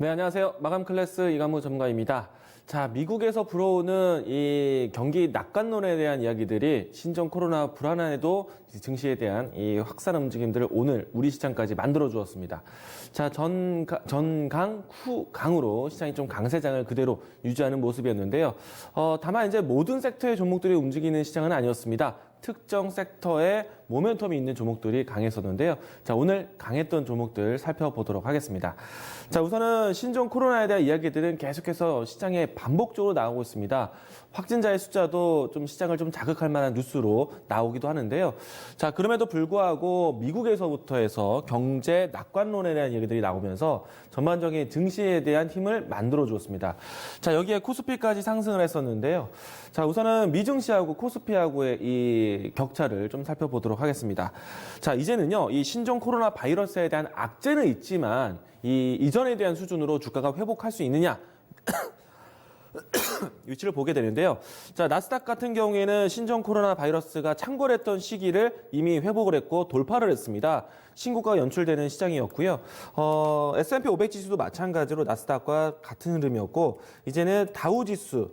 네, 안녕하세요. 마감 클래스 이강무 전문가입니다. 자, 미국에서 불어오는 이 경기 낙관론에 대한 이야기들이 신종 코로나 불안에도 증시에 대한 이 확산 움직임들을 오늘 우리 시장까지 만들어 주었습니다. 자, 전강, 후강으로 시장이 좀 강세장을 그대로 유지하는 모습이었는데요. 다만 이제 모든 섹터의 종목들이 움직이는 시장은 아니었습니다. 특정 섹터에 모멘텀이 있는 종목들이 강했었는데요. 자, 오늘 강했던 종목들 살펴보도록 하겠습니다. 자, 우선은 신종 코로나에 대한 이야기들은 계속해서 시장에 반복적으로 나오고 있습니다. 확진자의 숫자도 좀 시장을 좀 자극할 만한 뉴스로 나오기도 하는데요. 자, 그럼에도 불구하고 미국에서부터 해서 경제 낙관론에 대한 얘기들이 나오면서 전반적인 증시에 대한 힘을 만들어 주었습니다. 자, 여기에 코스피까지 상승을 했었는데요. 자, 우선은 미증시하고 코스피하고의 이 격차를 좀 살펴보도록 하겠습니다. 자, 이제는요, 이 신종 코로나 바이러스에 대한 악재는 있지만 이 이전에 대한 수준으로 주가가 회복할 수 있느냐? 위치를 보게 되는데요. 자, 나스닥 같은 경우에는 신종 코로나 바이러스가 창궐했던 시기를 이미 회복을 했고 돌파를 했습니다. 신고가가 연출되는 시장이었고요. S&P 500 지수도 마찬가지로 나스닥과 같은 흐름이었고, 이제는 다우 지수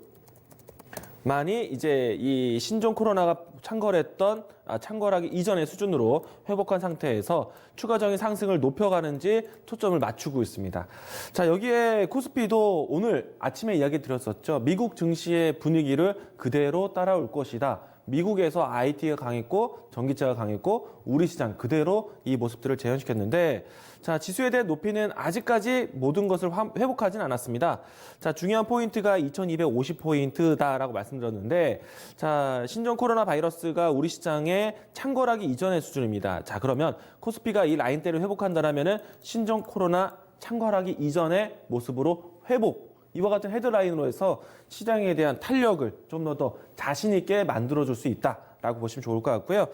만이 이제 이 신종 코로나가 창궐하기 이전의 수준으로 회복한 상태에서 추가적인 상승을 높여가는지 초점을 맞추고 있습니다. 자, 여기에 코스피도 오늘 아침에 이야기 드렸었죠. 미국 증시의 분위기를 그대로 따라올 것이다. 미국에서 IT가 강했고 전기차가 강했고 우리 시장 그대로 이 모습들을 재현시켰는데, 자, 지수에 대한 높이는 아직까지 모든 것을 회복하진 않았습니다. 자, 중요한 포인트가 2250포인트다라고 말씀드렸는데, 자, 신종 코로나 바이러스가 우리 시장에 창궐하기 이전의 수준입니다. 자, 그러면 코스피가 이 라인대를 회복한다라면은 신종 코로나 창궐하기 이전의 모습으로 회복, 이와 같은 헤드라인으로 해서 시장에 대한 탄력을 좀 더 자신 있게 만들어줄 수 있다라고 보시면 좋을 것 같고요.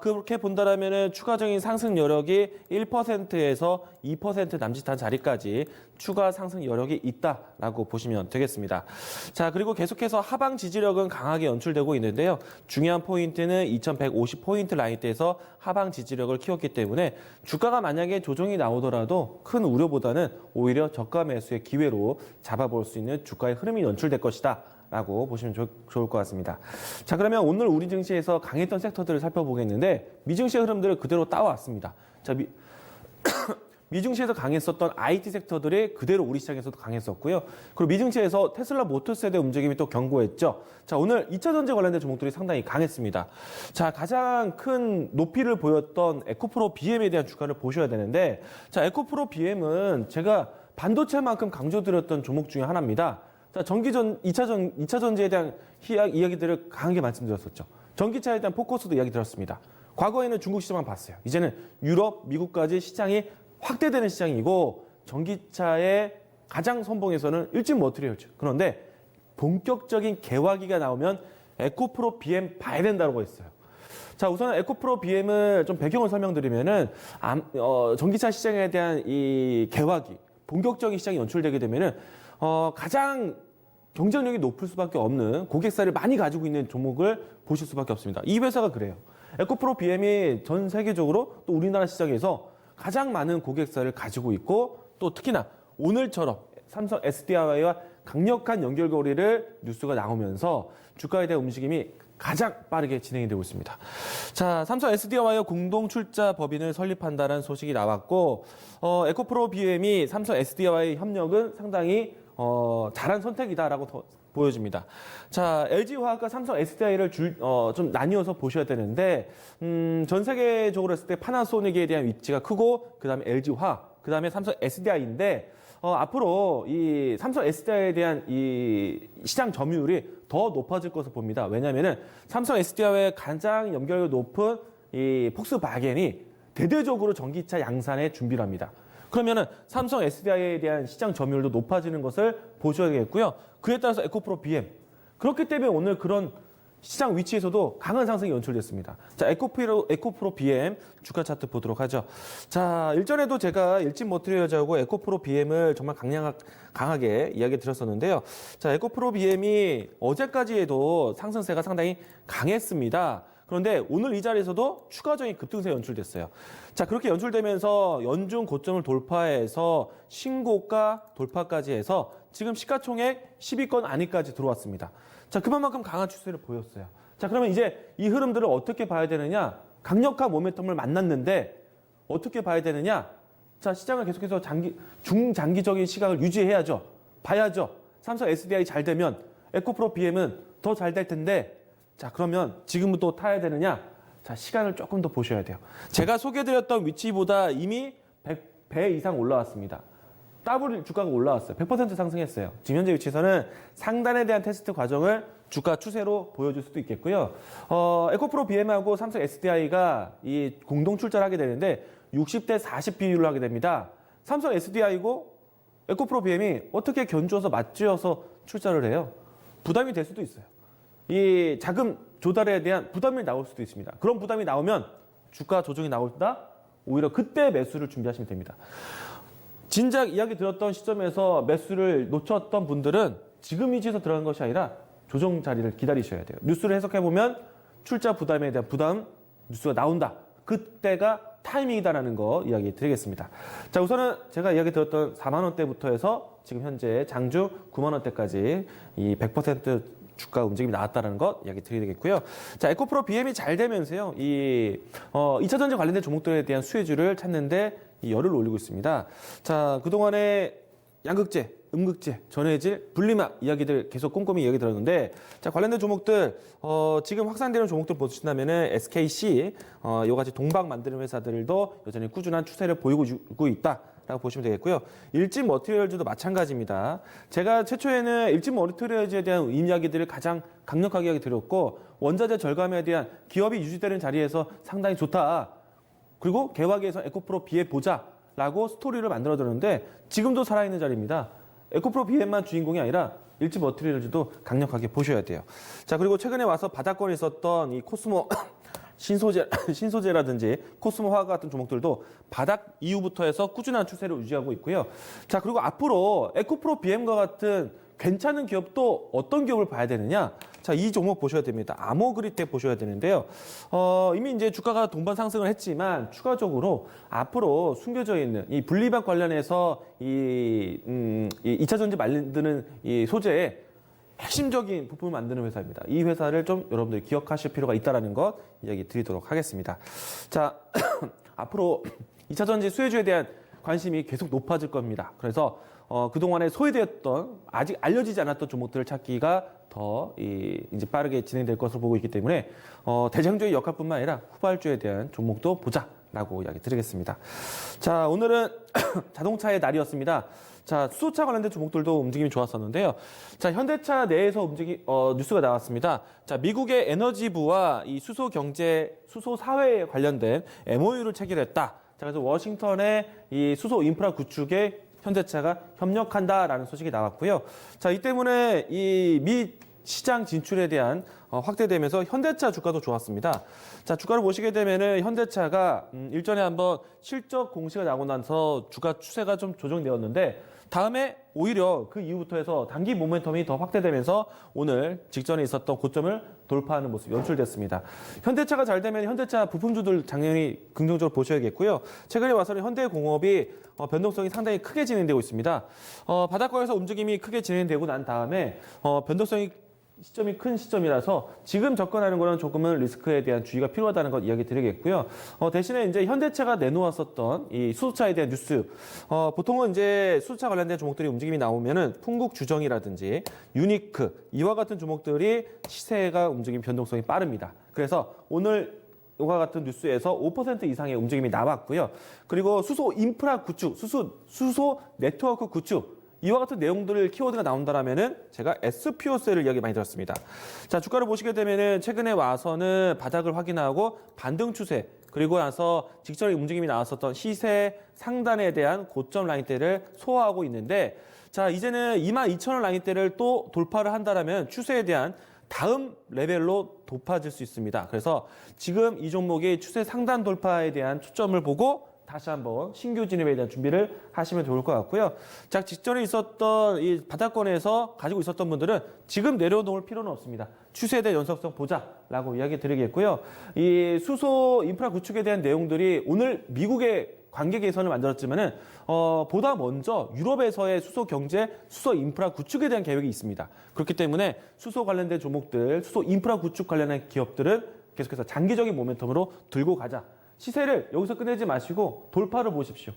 그렇게 본다라면은 추가적인 상승 여력이 1%에서 2% 남짓한 자리까지 추가 상승 여력이 있다라고 보시면 되겠습니다. 자, 그리고 계속해서 하방 지지력은 강하게 연출되고 있는데요. 중요한 포인트는 2150포인트 라인대에서 하방 지지력을 키웠기 때문에 주가가 만약에 조정이 나오더라도 큰 우려보다는 오히려 저가 매수의 기회로 잡아볼 수 있는 주가의 흐름이 연출될 것이다 라고 보시면 좋을 것 같습니다. 자, 그러면 오늘 우리 증시에서 강했던 섹터들을 살펴보겠는데, 미증시의 흐름들을 그대로 따왔습니다. 자, 미증시에서 강했었던 IT 섹터들이 그대로 우리 시장에서도 강했었고요. 그리고 미증시에서 테슬라 모터스에 대한 움직임이 또 견고했죠. 자, 오늘 2차 전지 관련된 종목들이 상당히 강했습니다. 자, 가장 큰 높이를 보였던 에코프로 BM에 대한 주가를 보셔야 되는데, 자, 에코프로 BM은 제가 반도체만큼 강조드렸던 종목 중에 하나입니다. 자, 2차 전지에 대한 이야기들을 강하게 말씀드렸었죠. 전기차에 대한 포커스도 이야기 드렸습니다. 과거에는 중국 시장만 봤어요. 이제는 유럽, 미국까지 시장이 확대되는 시장이고, 전기차의 가장 선봉에서는 일진 머티리얼즈. 그런데 본격적인 개화기가 나오면 에코프로 BM 봐야 된다고 했어요. 자, 우선 에코프로 BM을 좀 배경을 설명드리면은, 전기차 시장에 대한 이 개화기, 본격적인 시장이 연출되게 되면은, 가장 경쟁력이 높을 수밖에 없는 고객사를 많이 가지고 있는 종목을 보실 수밖에 없습니다. 이 회사가 그래요. 에코프로 BM이 전 세계적으로 또 우리나라 시장에서 가장 많은 고객사를 가지고 있고, 또 특히나 오늘처럼 삼성 SDI와 강력한 연결고리를 뉴스가 나오면서 주가에 대한 움직임이 가장 빠르게 진행이 되고 있습니다. 자, 삼성 SDI와 공동 출자 법인을 설립한다는 소식이 나왔고, 에코프로 BM이 삼성 SDI와의 협력은 상당히 잘한 선택이다라고 보여집니다. 자, LG화학과 삼성 SDI를 좀 나뉘어서 보셔야 되는데, 전 세계적으로 했을 때 파나소닉에 대한 위치가 크고, 그 다음에 LG화학, 그 다음에 삼성 SDI인데, 앞으로 이 삼성 SDI에 대한 이 시장 점유율이 더 높아질 것으로 봅니다. 왜냐면은 삼성 SDI와의 가장 연결이 높은 이 폭스바겐이 대대적으로 전기차 양산에 준비를 합니다. 그러면은 삼성 SDI에 대한 시장 점유율도 높아지는 것을 보셔야겠고요. 그에 따라서 에코프로 BM. 그렇기 때문에 오늘 그런 시장 위치에서도 강한 상승이 연출됐습니다. 자, 에코프로 BM 주가 차트 보도록 하죠. 자, 일전에도 제가 일진 머티리얼즈하고 에코프로 BM을 정말 강하게 이야기 드렸었는데요. 자, 에코프로 BM이 어제까지에도 상승세가 상당히 강했습니다. 그런데 오늘 이 자리에서도 추가적인 급등세 연출됐어요. 자, 그렇게 연출되면서 연중 고점을 돌파해서 신고가 돌파까지 해서 지금 시가총액 10위권 안위까지 들어왔습니다. 자, 그만큼 강한 추세를 보였어요. 자, 그러면 이제 이 흐름들을 어떻게 봐야 되느냐? 강력한 모멘텀을 만났는데 어떻게 봐야 되느냐? 자, 시장을 계속해서 중장기적인 시각을 유지해야죠. 봐야죠. 삼성 SDI 잘 되면 에코프로 BM은 더 잘 될 텐데, 자, 그러면 지금부터 타야 되느냐? 자, 시간을 조금 더 보셔야 돼요. 제가 소개해드렸던 위치보다 이미 100배 이상 올라왔습니다. 더블 주가가 올라왔어요. 100% 상승했어요. 지금 현재 위치에서는 상단에 대한 테스트 과정을 주가 추세로 보여줄 수도 있겠고요. 에코프로 BM하고 삼성 SDI가 이 공동 출자를 하게 되는데 60대 40 비율로 하게 됩니다. 삼성 SDI고 에코프로 BM이 어떻게 견주어서 맞쥐어서 출자를 해요? 부담이 될 수도 있어요. 이 자금 조달에 대한 부담이 나올 수도 있습니다. 그런 부담이 나오면 주가 조정이 나온다? 오히려 그때 매수를 준비하시면 됩니다. 진작 이야기 들었던 시점에서 매수를 놓쳤던 분들은 지금 위치에서 들어간 것이 아니라 조정 자리를 기다리셔야 돼요. 뉴스를 해석해보면 출자 부담에 대한 부담 뉴스가 나온다. 그때가 타이밍이다라는 거 이야기 드리겠습니다. 자, 우선은 제가 이야기 들었던 4만 원대부터 해서 지금 현재 장주 9만 원대까지 이 100% 주가 움직임이 나왔다는 것 이야기 드리겠고요. 자, 에코프로 BM이 잘 되면서요. 이 2차 전지 관련된 종목들에 대한 수혜주를 찾는데 이 열을 올리고 있습니다. 자, 그동안에 양극재, 음극재, 전해질, 분리막 이야기들 계속 꼼꼼히 이야기 들었는데, 자, 관련된 종목들, 지금 확산되는 종목들 보신다면은 SKC, 요같이 동박 만드는 회사들도 여전히 꾸준한 추세를 보이고 있다라고 보시면 되겠고요. 일진 머티리얼즈도 마찬가지입니다. 제가 최초에는 일진 머티리얼즈에 대한 이야기들을 가장 강력하게 이야기 드렸고, 원자재 절감에 대한 기업이 유지되는 자리에서 상당히 좋다. 그리고 개화기에서 에코프로 BM 보자라고 스토리를 만들어드렸는데 지금도 살아있는 자리입니다. 에코프로 BM만 주인공이 아니라 일진 머티리얼즈도 강력하게 보셔야 돼요. 자, 그리고 최근에 와서 바닥권에 있었던 이 코스모 신소재라든지 코스모 화학 같은 종목들도 바닥 이후부터 해서 꾸준한 추세를 유지하고 있고요. 자, 그리고 앞으로 에코프로 BM과 같은 괜찮은 기업도 어떤 기업을 봐야 되느냐? 자, 이 종목 보셔야 됩니다. 아모그리텍 보셔야 되는데요. 이미 이제 주가가 동반 상승을 했지만 추가적으로 앞으로 숨겨져 있는 이 분리막 관련해서 이 2차 전지 만드는 이 소재의 핵심적인 부품을 만드는 회사입니다. 이 회사를 좀 여러분들이 기억하실 필요가 있다는 것 이야기 드리도록 하겠습니다. 자, 앞으로 2차 전지 수혜주에 대한 관심이 계속 높아질 겁니다. 그래서 그동안에 소외되었던 아직 알려지지 않았던 종목들을 찾기가 더 이제 빠르게 진행될 것으로 보고 있기 때문에 대장주의 역할뿐만 아니라 후발주에 대한 종목도 보자라고 이야기 드리겠습니다. 자, 오늘은 자동차의 날이었습니다. 자, 수소차 관련된 종목들도 움직임이 좋았었는데요. 자, 현대차 내에서 뉴스가 나왔습니다. 자, 미국의 에너지부와 이 수소 경제, 수소 사회에 관련된 MOU를 체결했다. 자, 그래서 워싱턴의 이 수소 인프라 구축에 현대차가 협력한다라는 소식이 나왔고요. 자, 이 때문에 이 미 시장 진출에 대한 확대되면서 현대차 주가도 좋았습니다. 자, 주가를 보시게 되면은 현대차가 일전에 한번 실적 공시가 나고 나서 주가 추세가 좀 조정되었는데 다음에 오히려 그 이후부터 해서 단기 모멘텀이 더 확대되면서 오늘 직전에 있었던 고점을 돌파하는 모습이 연출됐습니다. 현대차가 잘 되면 현대차 부품주들 당연히 긍정적으로 보셔야겠고요. 최근에 와서는 현대공업이 변동성이 상당히 크게 진행되고 있습니다. 바닥권에서 움직임이 크게 진행되고 난 다음에 변동성이 시점이 큰 시점이라서 지금 접근하는 거는 조금은 리스크에 대한 주의가 필요하다는 것 이야기 드리겠고요. 대신에 이제 현대차가 내놓았었던 이 수소차에 대한 뉴스, 보통은 이제 수소차 관련된 종목들이 움직임이 나오면은 풍국주정이라든지 유니크 이와 같은 종목들이 시세가 움직임 변동성이 빠릅니다. 그래서 오늘 이와 같은 뉴스에서 5% 이상의 움직임이 나왔고요. 그리고 수소 인프라 구축, 수소 네트워크 구축 이와 같은 내용들을 키워드가 나온다라면은 제가 SPO셀을 이야기 많이 들었습니다. 자, 주가를 보시게 되면은 최근에 와서는 바닥을 확인하고 반등 추세 그리고 나서 직전에 움직임이 나왔었던 시세 상단에 대한 고점 라인대를 소화하고 있는데 자, 이제는 22,000원 라인대를 또 돌파를 한다라면 추세에 대한 다음 레벨로 높아질 수 있습니다. 그래서 지금 이 종목이 추세 상단 돌파에 대한 초점을 보고 다시 한번 신규 진입에 대한 준비를 하시면 좋을 것 같고요. 자, 직전에 있었던 이 바닥권에서 가지고 있었던 분들은 지금 내려놓을 필요는 없습니다. 추세에 대한 연속성 보자라고 이야기 드리겠고요. 이 수소 인프라 구축에 대한 내용들이 오늘 미국의 관계 개선을 만들었지만은 보다 먼저 유럽에서의 수소 경제, 수소 인프라 구축에 대한 계획이 있습니다. 그렇기 때문에 수소 관련된 종목들, 수소 인프라 구축 관련한 기업들은 계속해서 장기적인 모멘텀으로 들고 가자. 시세를 여기서 끝내지 마시고 돌파를 보십시오.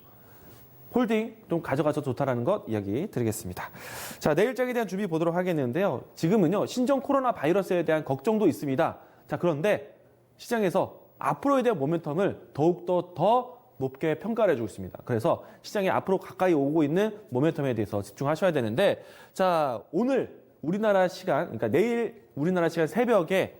홀딩 좀 가져가서 좋다라는 것 이야기 드리겠습니다. 자, 내일장에 대한 준비 보도록 하겠는데요. 지금은요, 신종 코로나 바이러스에 대한 걱정도 있습니다. 자, 그런데 시장에서 앞으로에 대한 모멘텀을 더욱더 더 높게 평가를 해주고 있습니다. 그래서 시장에 앞으로 가까이 오고 있는 모멘텀에 대해서 집중하셔야 되는데, 자, 오늘 우리나라 시간, 그러니까 내일 우리나라 시간 새벽에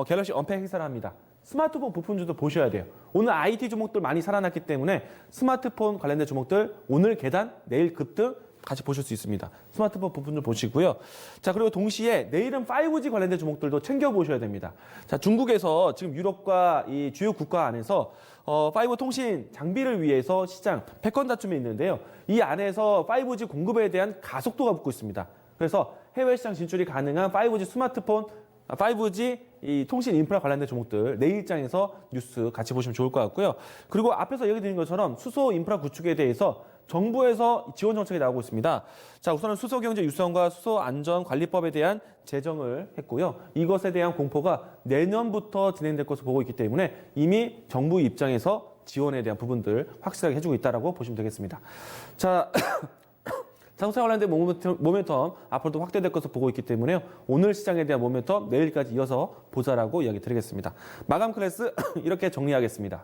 갤럭시 언팩 행사를 합니다. 스마트폰 부품주도 보셔야 돼요. 오늘 IT 종목들 많이 살아났기 때문에 스마트폰 관련된 종목들 오늘 계단, 내일 급등 같이 보실 수 있습니다. 스마트폰 부품주 보시고요. 자, 그리고 동시에 내일은 5G 관련된 종목들도 챙겨보셔야 됩니다. 자, 중국에서 지금 유럽과 이 주요 국가 안에서 5G 통신 장비를 위해서 시장 패권 다툼이 있는데요. 이 안에서 5G 공급에 대한 가속도가 붙고 있습니다. 그래서 해외 시장 진출이 가능한 5G 스마트폰, 5G 이 통신 인프라 관련된 종목들 내일장에서 뉴스 같이 보시면 좋을 것 같고요. 그리고 앞에서 얘기 드린 것처럼 수소 인프라 구축에 대해서 정부에서 지원 정책이 나오고 있습니다. 자, 우선은 수소경제 유성과 수소안전관리법에 대한 제정을 했고요. 이것에 대한 공포가 내년부터 진행될 것으로 보고 있기 때문에 이미 정부 입장에서 지원에 대한 부분들 확실하게 해주고 있다고 보시면 되겠습니다. 자, 자동차 관련된 모멘텀 앞으로도 확대될 것으로 보고 있기 때문에요. 오늘 시장에 대한 모멘텀 내일까지 이어서 보자라고 이야기 드리겠습니다. 마감 클래스 이렇게 정리하겠습니다.